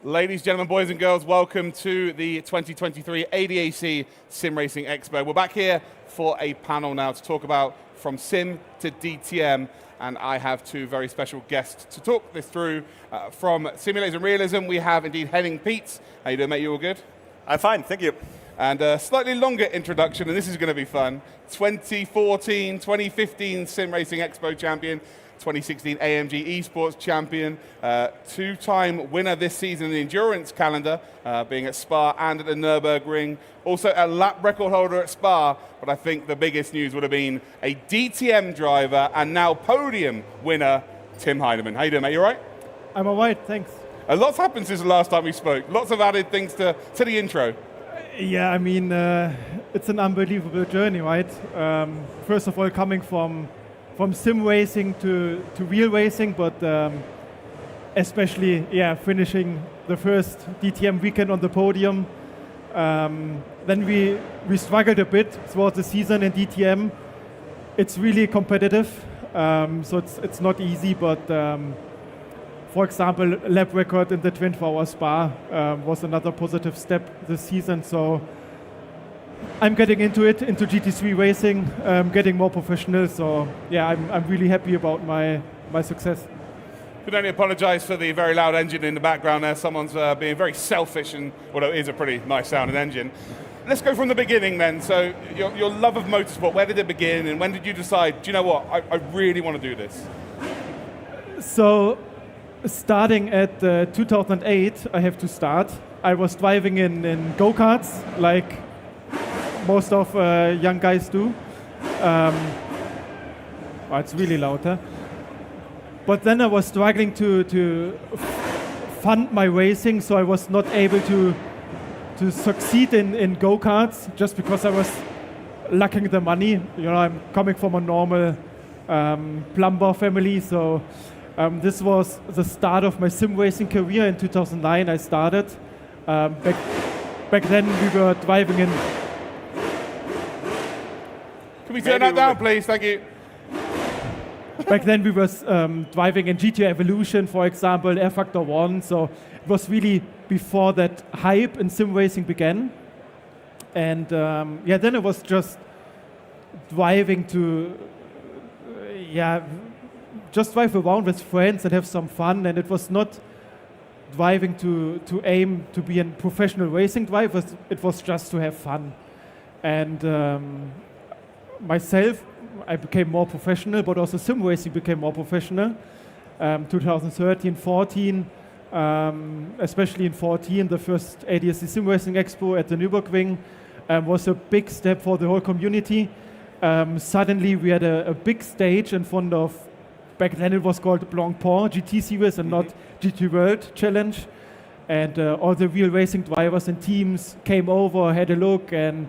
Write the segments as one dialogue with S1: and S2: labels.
S1: Ladies, gentlemen, boys and girls, welcome to the 2023 ADAC SimRacing Expo. We're back here for a panel now to talk about from Sim to DTM, and I have two very special guests to talk this through. From Simulators and Realism, we have indeed Henning Pietz. How you doing, mate? You all good?
S2: I'm fine, thank you.
S1: And a slightly longer introduction, and this is going to be fun. 2014, 2015 SimRacing Expo champion, 2016 AMG Esports champion, two-time winner this season in the endurance calendar, being at Spa and at the Nürburgring. Also a lap record holder at Spa, but I think the biggest news would have been a DTM driver and now podium winner, Tim Heinemann. How you doing, mate? You all right?
S3: I'm all right, thanks.
S1: A lot's happened since the last time we spoke. Lots of added things to the intro.
S3: Yeah, I mean, it's an unbelievable journey, right? First of all, coming from sim racing to real racing, but especially, finishing the first DTM weekend on the podium. Then we struggled a bit throughout the season in DTM. It's really competitive, so it's not easy, but for example, lap record in the 24-hour Spa was another positive step this season. So I'm getting into GT3 racing, getting more professional. So yeah, I'm really happy about my success.
S1: Could only apologise for the very loud engine in the background there. Someone's being very selfish, and although it is a pretty nice sounding engine. Let's go from the beginning then. So your love of motorsport, where did it begin, and when did you decide, do you know what, I really want to do this?
S3: So starting at 2008, I have to start. I was driving in go-karts, like most of young guys do. Oh, it's really loud, huh? But then I was struggling to fund my racing, so I was not able to succeed in go-karts just because I was lacking the money. You know, I'm coming from a normal plumber family, so this was the start of my sim racing career. In 2009 I started. Back then we were driving in...
S1: Can we turn that down, please? Thank you.
S3: Back then we were driving in GT Evolution, for example, Air Factor 1. So it was really before that hype in sim racing began. And then it was just driving to... just drive around with friends and have some fun, and it was not driving to aim to be a professional racing driver. It was just to have fun. And myself, I became more professional, but also sim racing became more professional. 2013, 14, especially in 14, the first ADAC SimRacing Expo at the Nürburgring was a big step for the whole community. Suddenly we had a big stage in front of, back then it was called Blancpain GT Series and not GT World Challenge. And all the real racing drivers and teams came over, had a look, and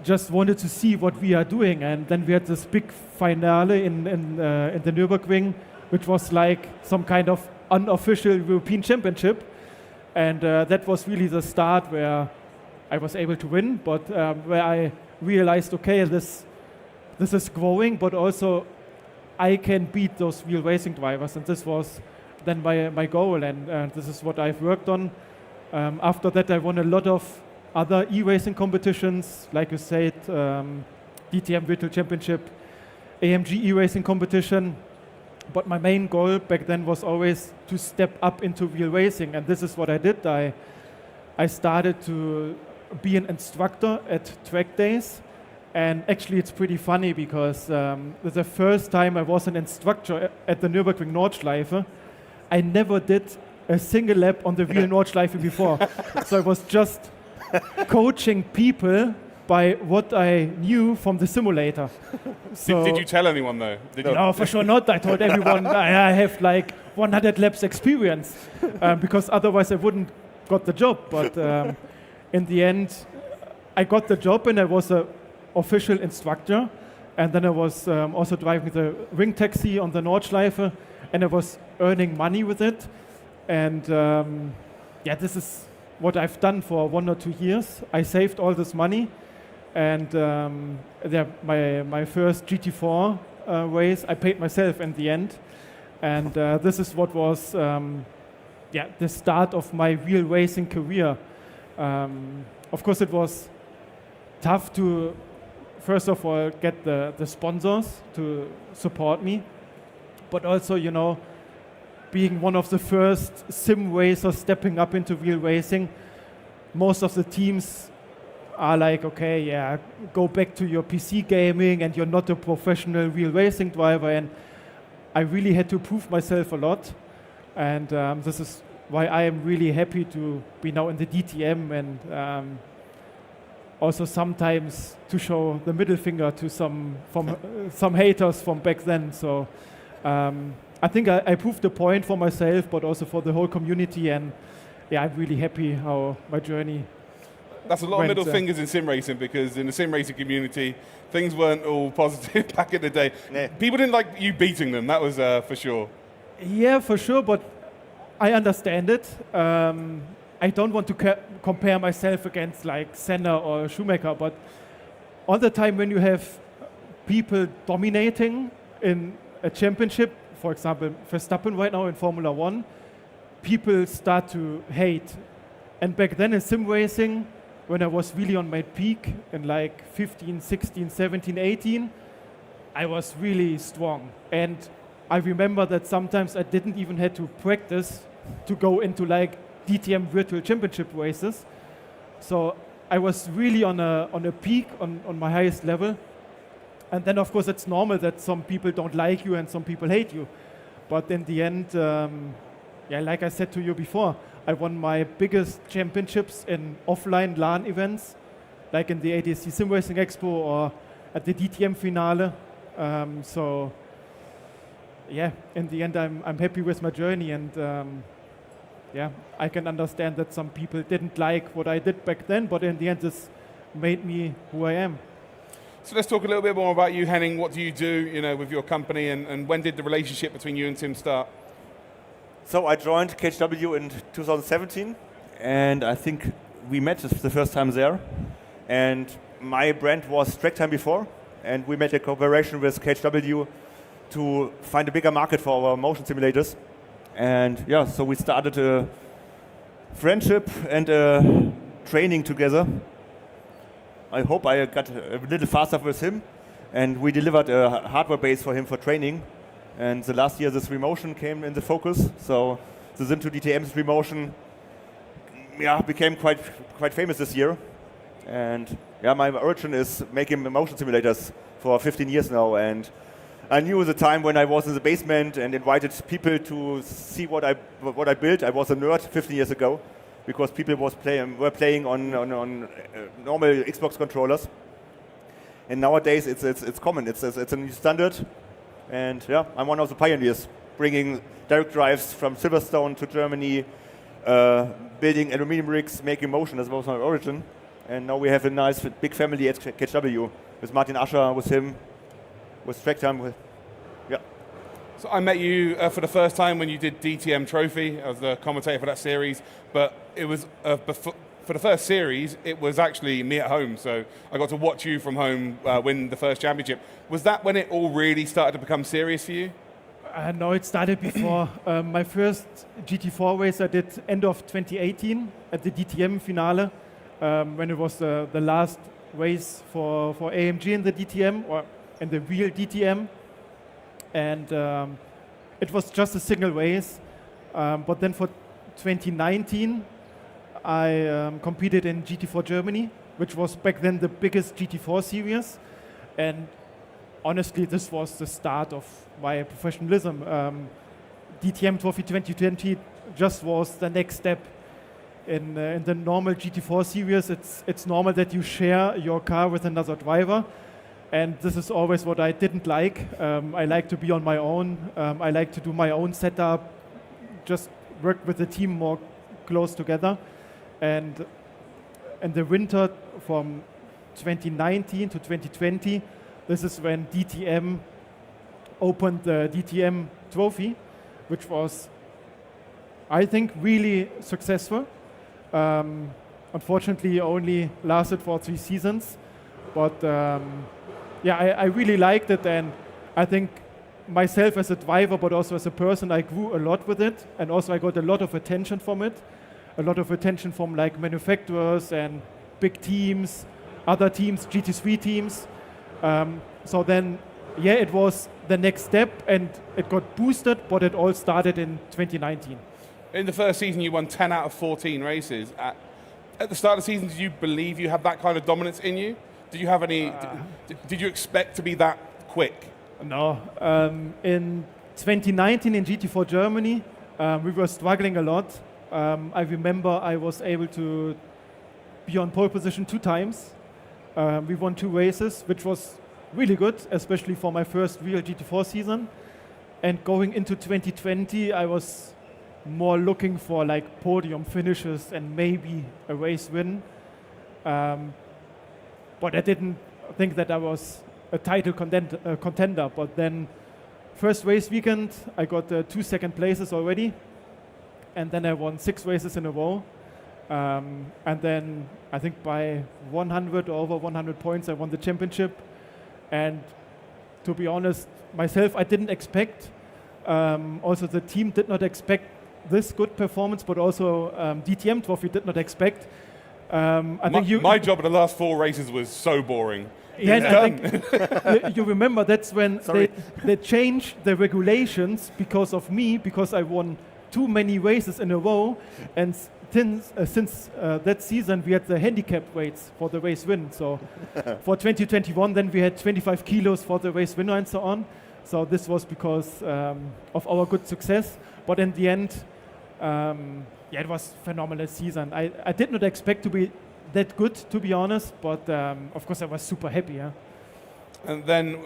S3: just wanted to see what we are doing. And then we had this big finale in the Nürburgring, which was like some kind of unofficial European championship. And that was really the start where I was able to win, but where I realized, okay, this is growing, but also I can beat those real racing drivers, and this was then my goal, and this is what I've worked on. After that, I won a lot of other e-racing competitions, like you said, DTM Virtual Championship, AMG e-racing competition, but my main goal back then was always to step up into real racing, and this is what I did. I started to be an instructor at track days. And actually it's pretty funny because the first time I was an instructor at the Nürburgring Nordschleife, I never did a single lap on the real Nordschleife before. So I was just coaching people by what I knew from the simulator. So
S1: did you tell anyone though?
S3: No, for sure not. I told everyone I have like 100 laps experience because otherwise I wouldn't got the job. But in the end, I got the job and I was a official instructor, and then I was also driving the ring taxi on the Nordschleife, and I was earning money with it. And this is what I've done for 1 or 2 years. I saved all this money, and my first GT4 race I paid myself in the end, and this is what was the start of my real racing career. Of course, it was tough to, first of all, get the sponsors to support me, but also, being one of the first sim racers stepping up into real racing, most of the teams are like, okay, yeah, go back to your PC gaming and you're not a professional real racing driver. And I really had to prove myself a lot. And this is why I am really happy to be now in the DTM and also sometimes to show the middle finger to some haters from back then. So I think I proved the point for myself, but also for the whole community. And yeah, I'm really happy how my journey.
S1: That's a lot of middle fingers in sim racing, because in the sim racing community, things weren't all positive back in the day. Yeah. People didn't like you beating them, that was for sure.
S3: Yeah, for sure, but I understand it. I don't want to compare myself against like Senna or Schumacher, but all the time when you have people dominating in a championship, for example, Verstappen right now in Formula 1, people start to hate. And back then in sim racing, when I was really on my peak in like 15, 16, 17, 18, I was really strong. And I remember that sometimes I didn't even have to practice to go into like DTM Virtual Championship races. So I was really on a peak, on my highest level. And then of course it's normal that some people don't like you and some people hate you. But in the end, like I said to you before, I won my biggest championships in offline LAN events, like in the ADAC SimRacing Expo or at the DTM Finale. In the end, I'm happy with my journey, and I can understand that some people didn't like what I did back then, but in the end, this made me who I am.
S1: So let's talk a little bit more about you, Henning. What do you do, with your company, and when did the relationship between you and Tim start?
S2: So I joined KHW in 2017, and I think we met the first time there. And my brand was Track Time before, and we made a cooperation with KHW to find a bigger market for our motion simulators. And so we started a friendship and a training together. I hope I got a little faster with him, and we delivered a hardware base for him for training. And the last year, this remotion came in the focus. So the Sim2 DTM's remotion, became quite famous this year. And my origin is making motion simulators for 15 years now. And I knew the time when I was in the basement and invited people to see what I built. I was a nerd 15 years ago, because people were playing on normal Xbox controllers. And nowadays, it's common. It's a new standard. And I'm one of the pioneers, bringing direct drives from Silverstone to Germany, building aluminum rigs, making motion. That was my origin. And now we have a nice big family at KHW with Martin Ascher, with him, with Track Time.
S1: So I met you for the first time when you did DTM Trophy as the commentator for that series, but it was for the first series, it was actually me at home, so I got to watch you from home win the first championship. Was that when it all really started to become serious for you?
S3: No, it started before. My first GT4 race I did end of 2018 at the DTM Finale, when it was the last race for AMG in the DTM, or in the real DTM. And it was just a single race. But then for 2019, I competed in GT4 Germany, which was back then the biggest GT4 series. And honestly, this was the start of my professionalism. DTM Trophy 2020 just was the next step. In the normal GT4 series, it's normal that you share your car with another driver. And this is always what I didn't like. I like to be on my own. I like to do my own setup, just work with the team more close together. And in the winter from 2019 to 2020, this is when DTM opened the DTM Trophy, which was, I think, really successful. Unfortunately, only lasted for 3 seasons. But I really liked it, and I think myself as a driver, but also as a person, I grew a lot with it, and also I got a lot of attention from it, a lot of attention from like manufacturers and big teams, other teams, GT3 teams. So then, yeah, it was the next step, and it got boosted, but it all started in 2019.
S1: In the first season, you won 10 out of 14 races. At the start of the season, did you believe you had that kind of dominance in you? Did you have any? Did you expect to be that quick?
S3: No. In 2019 in GT4 Germany, we were struggling a lot. I remember I was able to be on pole position 2 times. We won 2 races, which was really good, especially for my first real GT4 season. And going into 2020, I was more looking for like podium finishes and maybe a race win. But I didn't think that I was a title contender. But then first race weekend, I got 2 second places already. And then I won 6 races in a row. And then I think by 100 or over 100 points, I won the championship. And to be honest, myself, I didn't expect. Also, the team did not expect this good performance, but also DTM Trophy did not expect.
S1: My job at the last 4 races was so boring.
S3: Yeah, and I think you remember that's when they changed the regulations because of me, because I won too many races in a row, and since that season we had the handicap weights for the race win. So for 2021, then we had 25 kilos for the race winner and so on. So this was because of our good success. But in the end, yeah, it was a phenomenal season. I did not expect to be that good, to be honest, but of course I was super happy. Yeah.
S1: And then,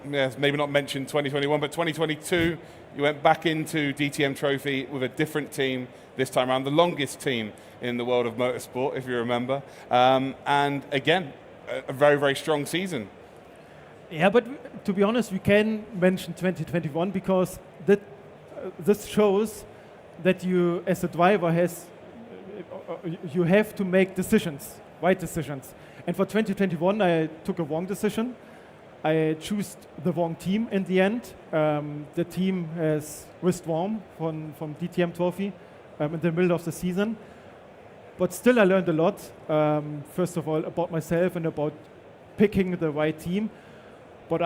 S1: yes, maybe not mention 2021, but 2022, you went back into DTM Trophy with a different team this time around, the longest team in the world of motorsport, if you remember. And again, a very, very strong season.
S3: Yeah, but to be honest, we can mention 2021 because this shows that you, as a driver, you have to make decisions, right decisions. And for 2021, I took a wrong decision. I chose the wrong team in the end. The team has withdrawn from DTM Trophy in the middle of the season. But still, I learned a lot. First of all, about myself and about picking the right team. But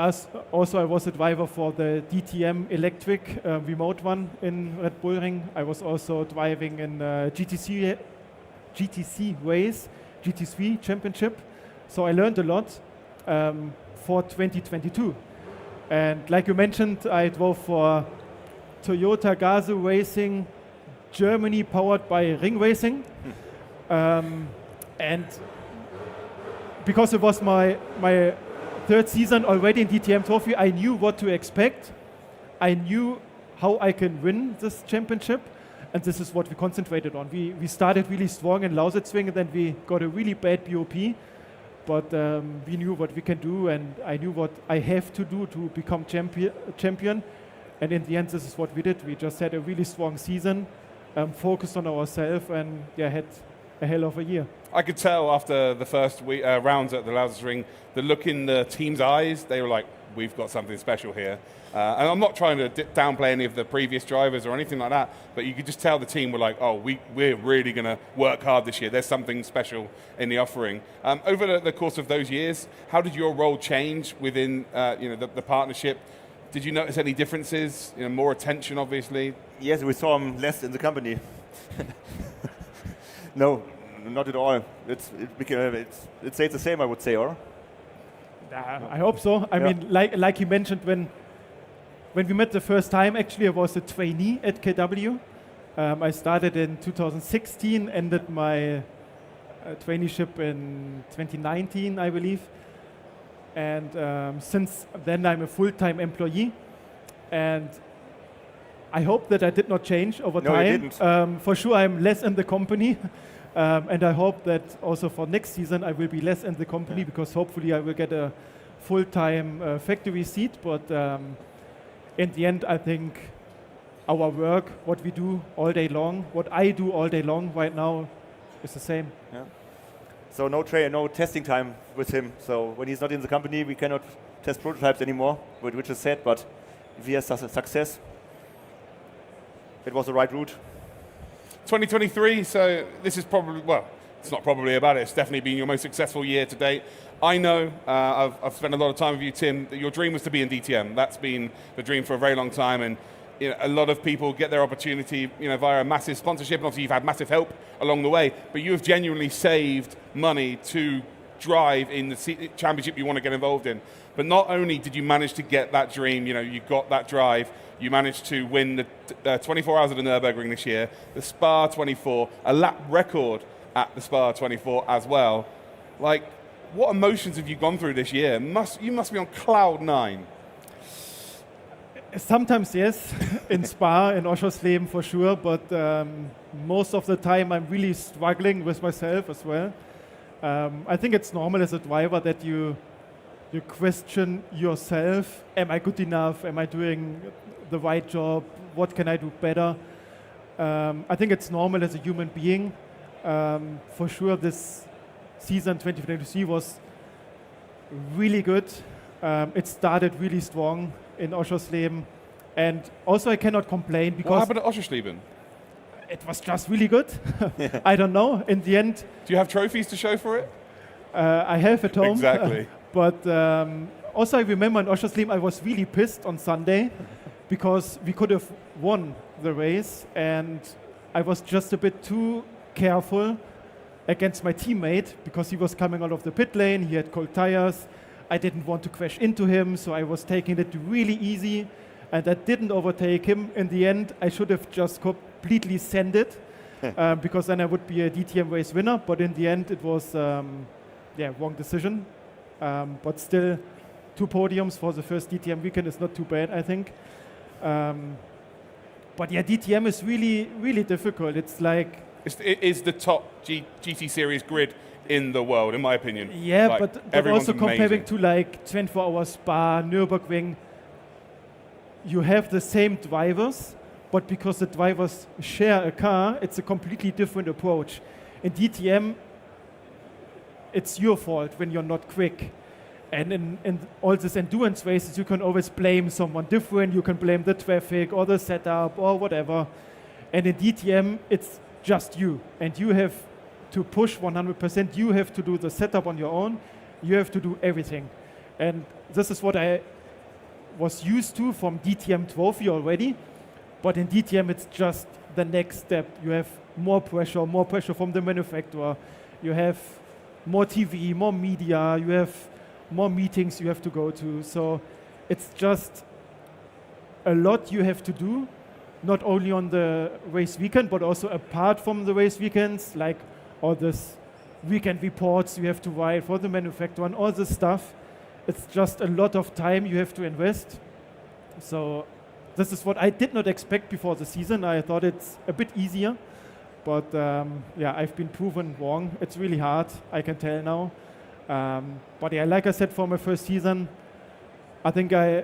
S3: also, I was a driver for the DTM Electric remote one in Red Bull Ring. I was also driving in GTC race, GT3 championship. So I learned a lot for 2022. And like you mentioned, I drove for Toyota Gazoo Racing Germany, powered by Ring Racing. And because it was my 3rd season already in DTM Trophy, I knew what to expect. I knew how I can win this championship. And this is what we concentrated on. We started really strong in Lausitzring, and then we got a really bad BOP. But we knew what we can do, and I knew what I have to do to become champion. And in the end, this is what we did. We just had a really strong season, focused on ourselves, and yeah, had a hell of a year.
S1: I could tell after the first rounds at the Lausitzring, the look in the team's eyes, they were like, we've got something special here. And I'm not trying to downplay any of the previous drivers or anything like that, but you could just tell the team were like, oh, we're really going to work hard this year. There's something special in the offering. Over the course of those years, how did your role change within the partnership? Did you notice any differences? More attention, obviously?
S2: Yes, we saw him less in the company. No, not at all. It stayed the same, I would say, or?
S3: I hope so. I mean, like he mentioned, when we met the first time, actually, I was a trainee at KW. I started in 2016, ended my traineeship in 2019, I believe. And since then, I'm a full-time employee. And I hope that I did not change over time.
S2: No, you didn't.
S3: For sure, I'm less in the company. And I hope that also for next season, I will be less in the company, because hopefully I will get a full-time factory seat. But in the end, I think our work, what we do all day long, what I do all day long right now, is the same.
S2: Yeah. So no testing time with him. So when he's not in the company, we cannot test prototypes anymore, which is sad. But via success. It was the right route.
S1: 2023, so this is probably, well, it's not probably about it, it's definitely been your most successful year to date. I know, I've spent a lot of time with you, Tim, that your dream was to be in DTM. That's been the dream for a very long time, and a lot of people get their opportunity via a massive sponsorship, and obviously you've had massive help along the way, but you have genuinely saved money to drive in the championship you want to get involved in. But not only did you manage to get that dream, you got that drive, you managed to win the 24 Hours of the Nürburgring this year, the Spa 24, a lap record at the Spa 24 as well. Like, what emotions have you gone through this year? You must be on cloud 9.
S3: Sometimes yes, in Spa, in Oschersleben for sure, but most of the time I'm really struggling with myself as well. I think it's normal as a driver that you question yourself. Am I good enough? Am I doing the right job? What can I do better? I think it's normal as a human being. For sure this season 2023 was really good. It started really strong in Oschersleben, and also I cannot complain because...
S1: What happened at Oschersleben?
S3: It was just really good. I don't know. In the end...
S1: Do you have trophies to show for it?
S3: I have at home.
S1: Exactly.
S3: But also I remember in Oschersleben I was really pissed on Sunday because we could have won the race, and I was just a bit too careful against my teammate because he was coming out of the pit lane, he had cold tires. I didn't want to crash into him, so I was taking it really easy, and I didn't overtake him. In the end, I should have just completely sent it because then I would be a DTM race winner, but in the end it was wrong decision. But still, 2 podiums for the first DTM weekend is not too bad, I think. But yeah, DTM is really, really difficult. It's like...
S1: It is the top GT Series grid in the world, in my opinion.
S3: Yeah,
S1: like,
S3: but also comparing to like 24 Hours Spa, Nürburgring, you have the same drivers, but because the drivers share a car, it's a completely different approach. In DTM, it's your fault when you're not quick. And in all these endurance races, you can always blame someone different. You can blame the traffic or the setup or whatever. And in DTM, it's just you. And you have to push 100%. You have to do the setup on your own. You have to do everything. And this is what I was used to from DTM Trophy already. But in DTM, it's just the next step. You have more pressure from the manufacturer. You have more TV, more media. You have more meetings you have to go to. So it's just a lot you have to do, not only on the race weekend, but also apart from the race weekends, like all this weekend reports you have to write for the manufacturer and all this stuff. It's just a lot of time you have to invest. So this is what I did not expect before the season. I thought it's a bit easier, but I've been proven wrong. It's really hard, I can tell now. But yeah, like I said, for my first season, I think I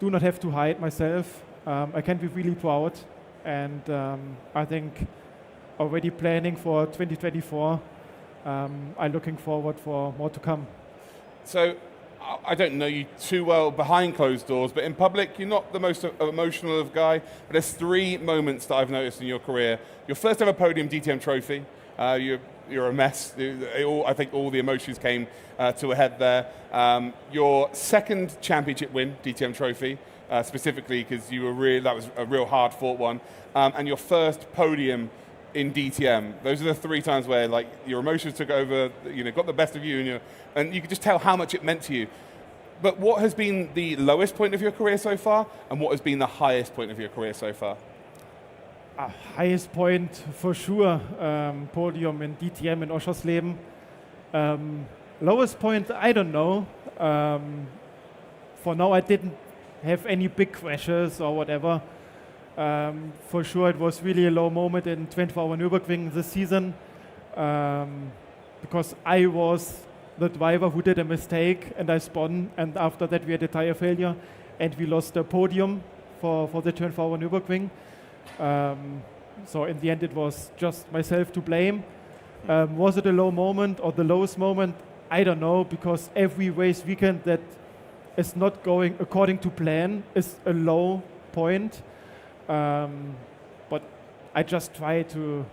S3: do not have to hide myself. I can be really proud, and I think already planning for 2024, I'm looking forward for more to come.
S1: So I don't know you too well behind closed doors, but in public, you're not the most emotional of guy, but there's 3 moments that I've noticed in your career. Your first ever podium DTM trophy, you're a mess. I think all the emotions came to a head there. Your second championship win, DTM trophy, specifically because that was a real hard fought one, and your first podium in DTM. Those are the 3 times where like your emotions took over, got the best of you, and you could just tell how much it meant to you. But what has been the lowest point of your career so far, and what has been the highest point of your career so far?
S3: Highest point for sure, podium in DTM in Oschersleben. Lowest point, I don't know. For now, I didn't have any big crashes or whatever. For sure, it was really a low moment in 24-hour Nürburgring this season because I was the driver who did a mistake and I spun, and after that we had a tire failure and we lost the podium for the 24-hour Nürburgring. So in the end it was just myself to blame. Was it a low moment or the lowest moment? I don't know, because every race weekend that is not going according to plan is a low point. But I just try to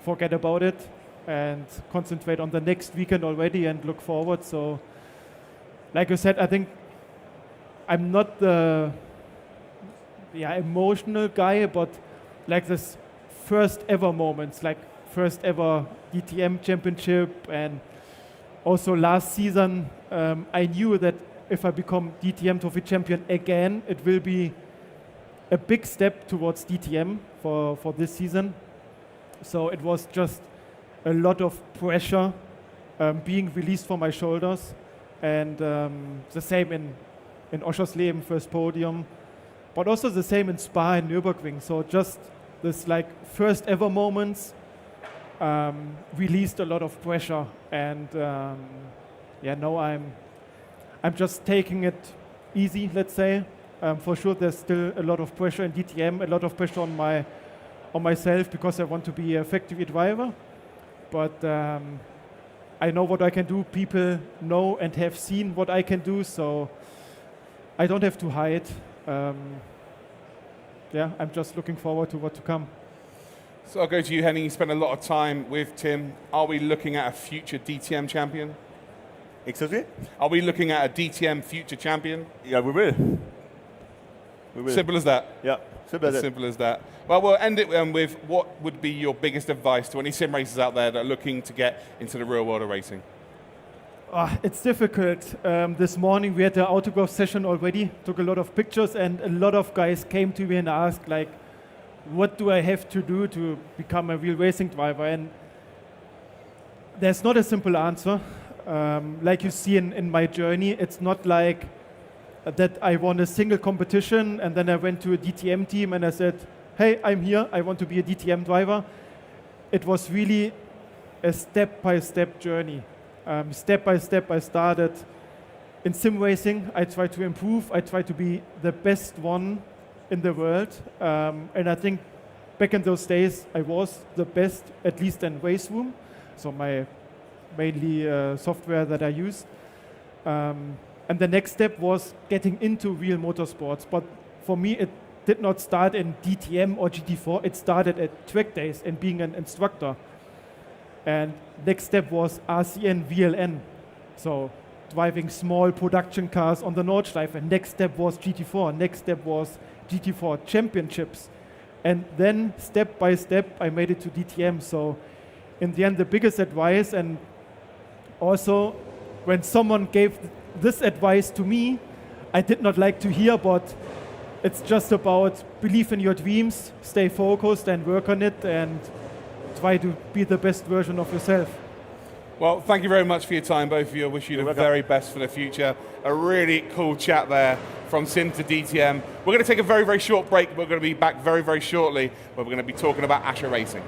S3: forget about it and concentrate on the next weekend already and look forward. So, like you said, I think I'm not the emotional guy, but like this first ever moments, like first ever DTM championship, and also last season, I knew that if I become DTM Trophy champion again, it will be a big step towards DTM for this season. So it was just a lot of pressure being released from my shoulders, and the same in Oschersleben, first podium, but also the same in Spa and Nürburgring. So just this like first ever moments released a lot of pressure, and now I'm just taking it easy, let's say. For sure, there's still a lot of pressure in DTM, a lot of pressure on myself because I want to be a factory driver. But I know what I can do. People know and have seen what I can do, so I don't have to hide. I'm just looking forward to what to come.
S1: So I'll go to you, Henning. You spent a lot of time with Tim. Are we looking at a future DTM champion?
S2: Excuse me?
S1: Are we looking at a DTM future champion?
S2: Yeah, we will. We will.
S1: Simple as that.
S2: Yeah, simple as that.
S1: Simple as that. Well, we'll end it with what would be your biggest advice to any sim racers out there that are looking to get into the real world of racing?
S3: It's difficult. This morning we had the autograph session already, took a lot of pictures, and a lot of guys came to me and asked, like, what do I have to do to become a real racing driver? And there's not a simple answer. Like you see in my journey, it's not like that I won a single competition and then I went to a DTM team and I said, hey, I'm here, I want to be a DTM driver. It was really a step-by-step journey. Step by step, I started in sim racing. I tried to improve. I tried to be the best one in the world. And I think back in those days, I was the best, at least in race room. So my mainly software that I used. And the next step was getting into real motorsports. But for me, it did not start in DTM or GT4. It started at track days and being an instructor. And next step was RCN, VLN. So driving small production cars on the Nordschleife. Next step was GT4. Next step was GT4 championships. And then step by step, I made it to DTM. So in the end, the biggest advice, and also when someone gave this advice to me, I did not like to hear, but it's just about believe in your dreams, stay focused and work on it, and try to be the best version of yourself.
S1: Well, thank you very much for your time, both of you. I wish you the very best for the future. A really cool chat there from Sim to DTM. We're going to take a very, very short break. We're going to be back very, very shortly, where we're going to be talking about Asher Racing.